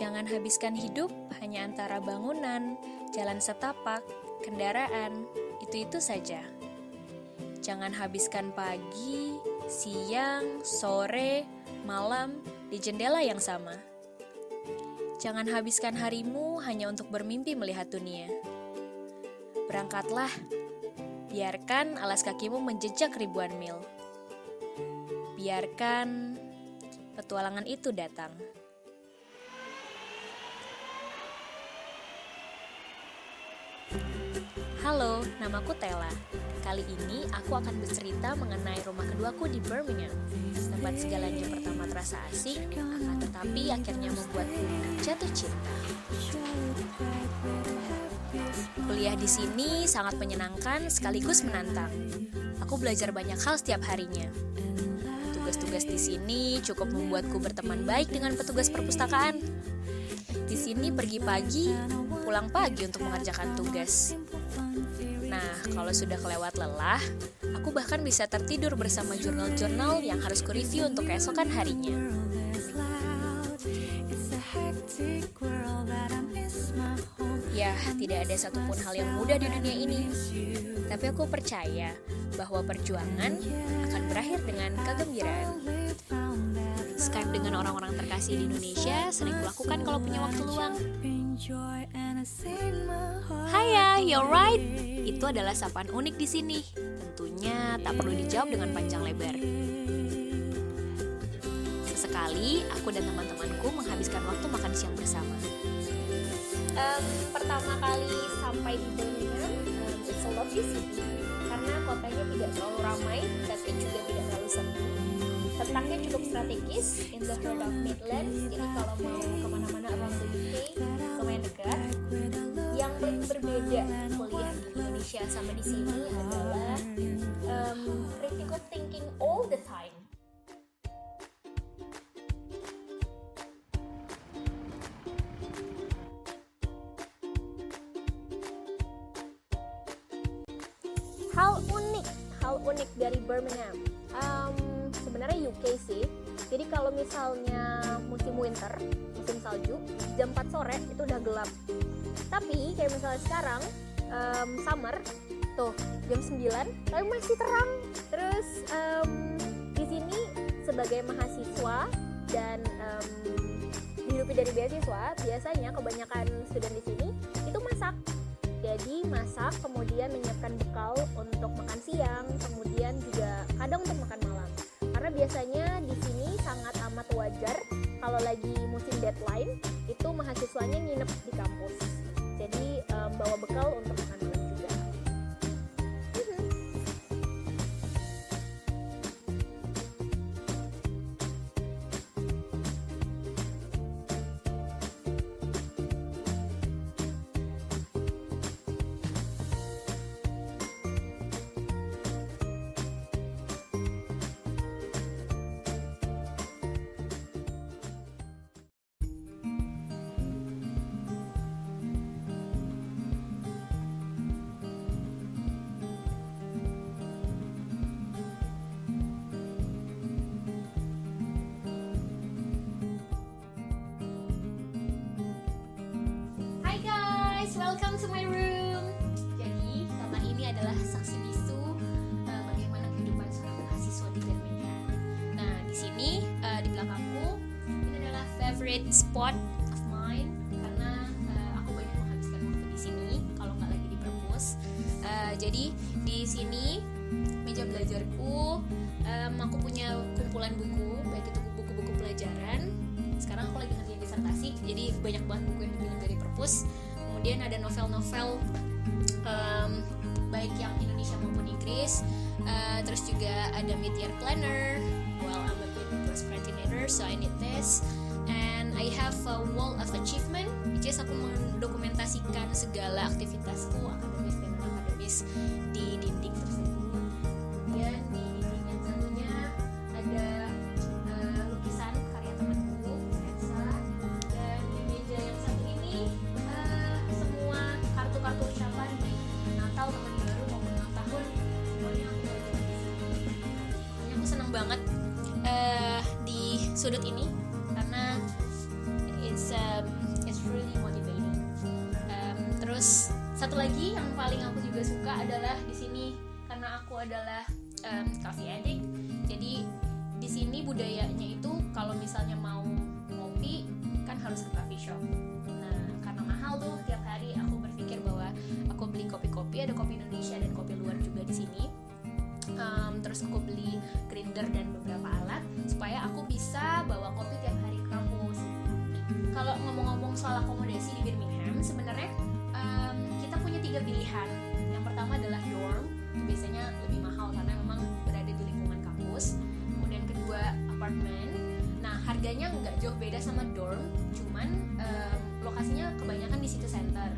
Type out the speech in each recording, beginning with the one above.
Jangan habiskan hidup hanya antara bangunan, jalan setapak, kendaraan, itu-itu saja. Jangan habiskan pagi, siang, sore, malam di jendela yang sama. Jangan habiskan harimu hanya untuk bermimpi melihat dunia. Berangkatlah, biarkan alas kakimu menjejak ribuan mil. Biarkan petualangan itu datang. Halo, namaku Tella. Kali ini aku akan bercerita mengenai rumah keduaku di Birmingham. Tempat segalanya pertama terasa asing, akan tetapi akhirnya membuatku jatuh cinta. Kuliah di sini sangat menyenangkan sekaligus menantang. Aku belajar banyak hal setiap harinya. Tugas-tugas di sini cukup membuatku berteman baik dengan petugas perpustakaan. Di sini pergi pagi, pulang pagi untuk mengerjakan tugas. Nah, kalau sudah kelewat lelah, aku bahkan bisa tertidur bersama jurnal-jurnal yang harus ku-review untuk keesokan harinya. Ya, tidak ada satupun hal yang mudah di dunia ini. Tapi aku percaya bahwa perjuangan akan berakhir dengan kegembiraan. Skype dengan orang-orang terkasih di Indonesia sering kulakukan kalau punya waktu luang. Hiya, you're right. Itu adalah sapaan unik di sini. Tentunya tak perlu dijawab dengan panjang lebar. Sesekali, aku dan teman-temanku menghabiskan waktu makan siang bersama. Pertama kali sampai di Birmingham, it's a lovely city. Karena kotanya tidak terlalu ramai, tapi juga tidak terlalu sepi. Letaknya cukup strategis, in the heart of Midlands. Jadi kalau mau kemana-mana around the UK, lumayan dekat. Yang paling berbeda kuliah di Indonesia sama di sini adalah critical thinking all the time. Hal unik dari Birmingham. Sebenarnya UK sih. Jadi kalau misalnya musim winter, musim salju, jam 4 sore itu udah gelap. Tapi kayak misalnya sekarang summer tuh jam 9 tapi masih terang. Terus di sini sebagai mahasiswa dan dihidupi dari beasiswa, biasanya kebanyakan student di sini itu masak. Jadi masak, kemudian menyiapkan bekal untuk makan siang, kemudian juga kadang untuk makan malam. Karena biasanya di sini sangat amat wajar kalau lagi musim deadline itu mahasiswanya nginep di kampus. Jadi bawa bekal untuk makan malam juga. Welcome to my room. Jadi kamar ini adalah saksi bisu bagaimana kehidupan seorang mahasiswa di Birmingham. Nah di sini di belakangku ini adalah favorite spot of mine karena aku banyak menghabiskan waktu di sini kalau nggak lagi di perpus. Jadi di sini meja belajarku, aku punya kumpulan buku, baik itu buku-buku pelajaran. Sekarang aku lagi ngerjain disertasi, jadi banyak banget buku yang dipilih dari perpus. Kemudian ada novel-novel baik yang Indonesia maupun Inggris. Terus juga ada mid-year planner. Well, I'm a good procrastinator, so I need this. And I have a wall of achievement, which is aku mendokumentasikan segala aktivitasku akademis dan non-akademis di dinding tersebut. Kemudian di dinding yang satunya ada lukisan karya temanku, Elsa. Dan di meja yang satu ini kartu ucapan baik Natal, tahun baru maupun ulang tahun, semuanya aku baca di sini. Aku senang banget di sudut ini karena it's Terus satu lagi yang paling aku juga suka adalah di sini, karena aku adalah coffee addict. Jadi di sini budayanya itu kalau misalnya mau ngopi kan harus ke coffee shop. Nah, karena mahal tuh tiap hari, aku berpikir bahwa aku beli kopi-kopi, ada kopi Indonesia dan kopi luar juga di sini. Terus aku beli grinder dan beberapa alat supaya aku bisa bawa kopi tiap hari ke kampus. Kalau ngomong-ngomong soal akomodasi di Birmingham, sebenarnya kita punya 3 pilihan. Yang pertama adalah dorm, itu biasanya lebih mahal karena memang berada di lingkungan kampus. Kemudian kedua, apartemen. Nah, harganya nggak jauh beda sama dorm, cuman lokasinya kebanyakan di city center.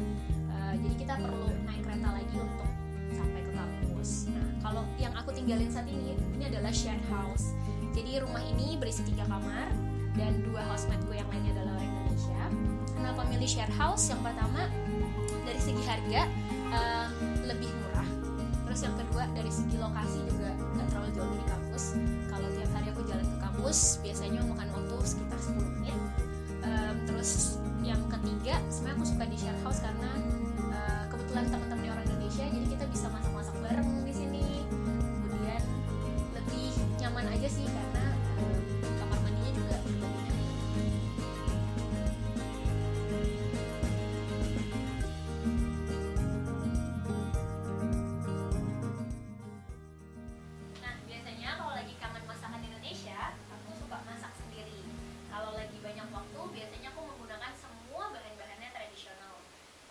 Jadi kita perlu naik kereta lagi untuk sampai ke kampus. Nah, kalau yang aku tinggalin saat ini adalah shared house. Jadi rumah ini berisi 3 kamar dan 2 housemateku yang lainnya adalah orang Indonesia. Kenapa milih share house? Yang pertama, dari segi harga lebih murah. Terus yang kedua, dari segi lokasi juga nggak terlalu jauh dari kampus. Kalau tiap hari aku jalan ke kampus, biasanya makan waktu sekitar 10 menit. Terus yang ketiga, sebenarnya aku suka di share house karena kebetulan teman-temannya orang Indonesia, jadi kita bisa masak-masak bareng di sini. Kemudian lebih nyaman aja sih karena kamar mandinya juga berlebihan. Nah, biasanya kalau lagi kangen masakan Indonesia, aku suka masak sendiri. Kalau lagi banyak waktu, biasanya aku menggunakan semua bahan-bahannya tradisional.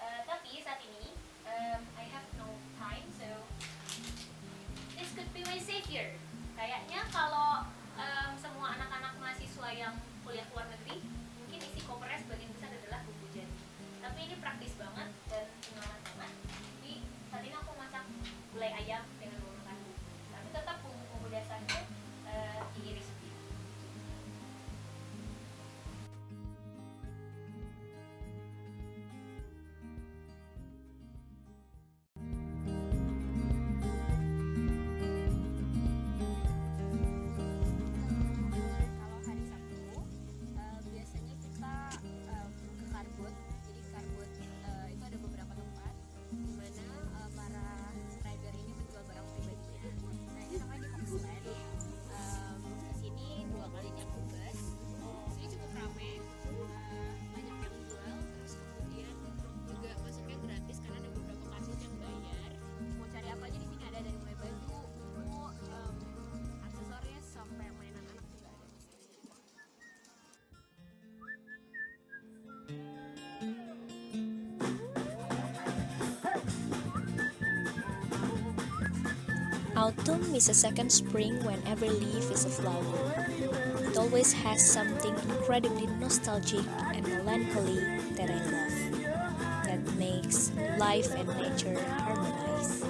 Tapi saat ini I have no time, so this could be my savior. Kayaknya kalau semua anak-anak mahasiswa yang kuliah luar negeri, mungkin isi kopernya sebagian besar adalah bumbu jadi. Tapi ini praktis banget dan pengalaman banget. Jadi saat ini aku masak gulai ayam dengan menggunakan bumbu, tapi tetap bumbu-bumbu dasarnya diiris. Autumn is a second spring when every leaf is a flower. It always has something incredibly nostalgic and melancholy that I love, that makes life and nature harmonize.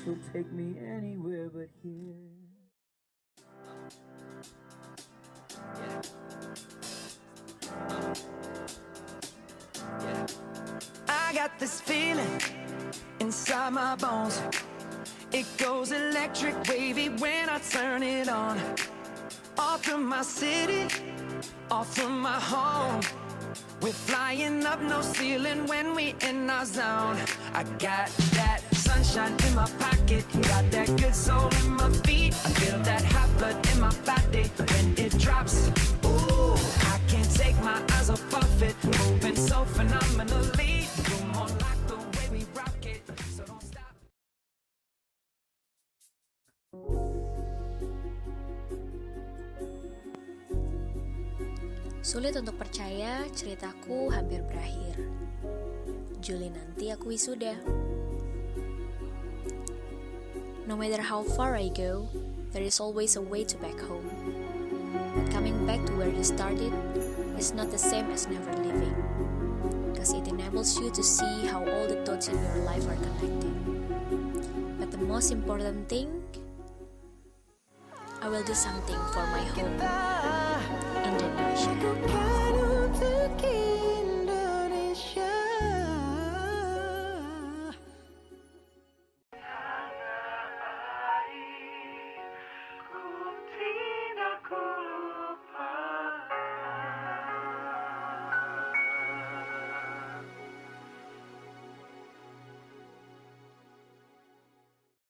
She'll take me anywhere but here. I got this feeling inside my bones. It goes electric wavy when I turn it on. Off from my city, off from my home. We're flying up no ceiling when we in our zone. I got that sunshine in my pocket, got that good soul in my feet. I feel that hot blood in my body when it drops. Ooh, I can't take my eyes off of it, moving so phenomenally. You're more like the way we rock it, so don't stop. Sulit untuk percaya, ceritaku hampir berakhir. Juli nanti aku wisuda. No matter how far I go, there is always a way to back home. But coming back to where you started is not the same as never leaving, because it enables you to see how all the dots in your life are connected. But the most important thing, I will do something for my home.